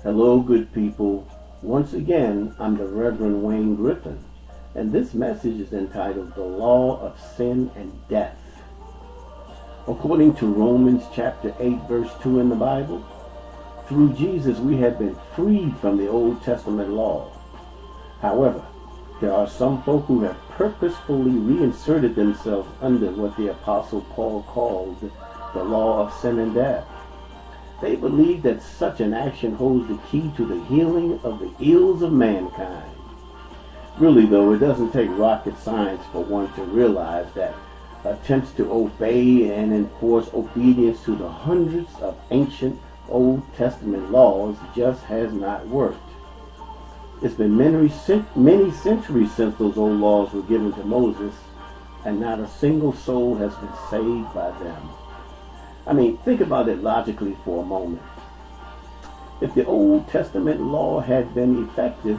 Hello, good people. Once again, I'm the Reverend Wayne Griffin, and this message is entitled The Law of Sin and Death. According to Romans chapter 8, verse 2 in the Bible, through Jesus we have been freed from the Old Testament law. However, there are some folk who have purposefully reinserted themselves under what the Apostle Paul called the law of sin and death. They believe that such an action holds the key to the healing of the ills of mankind. Really though, it doesn't take rocket science for one to realize that attempts to obey and enforce obedience to the hundreds of ancient Old Testament laws just has not worked. It's been many centuries since those old laws were given to Moses, and not a single soul has been saved by them. I mean, think about it logically for a moment. If the Old Testament law had been effective,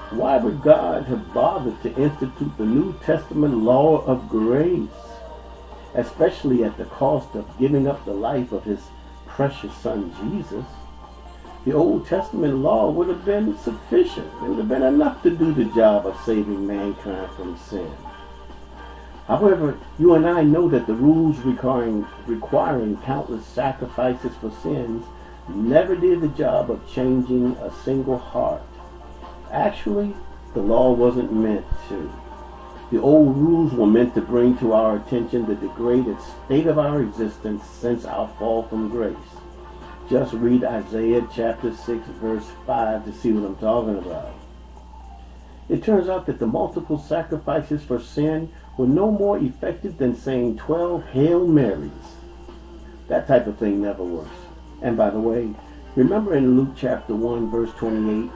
why would God have bothered to institute the New Testament law of grace, especially at the cost of giving up the life of his precious son Jesus? The Old Testament law would have been sufficient. It would have been enough to do the job of saving mankind from sin. However, you and I know that the rules requiring countless sacrifices for sins never did the job of changing a single heart. Actually, the law wasn't meant to. The old rules were meant to bring to our attention the degraded state of our existence since our fall from grace. Just read Isaiah chapter 6 verse 5 to see what I'm talking about. It turns out that the multiple sacrifices for sin were no more effective than saying 12 Hail Marys. That type of thing never works. And by the way, remember in Luke chapter 1 verse 28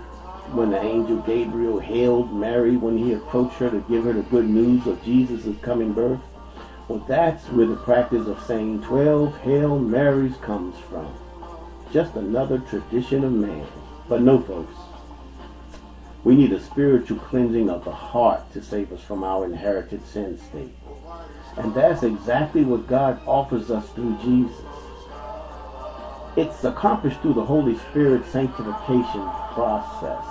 when the angel Gabriel hailed Mary when he approached her to give her the good news of Jesus' coming birth? Well, that's where the practice of saying 12 Hail Marys comes from. Just another tradition of man. But no, folks. We need a spiritual cleansing of the heart to save us from our inherited sin state. And that's exactly what God offers us through Jesus. It's accomplished through the Holy Spirit sanctification process.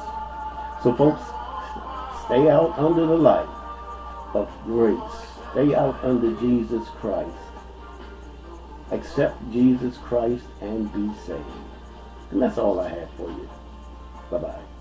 So folks, stay out under the light of grace. Stay out under Jesus Christ. Accept Jesus Christ and be saved. And that's all I have for you. Bye-bye.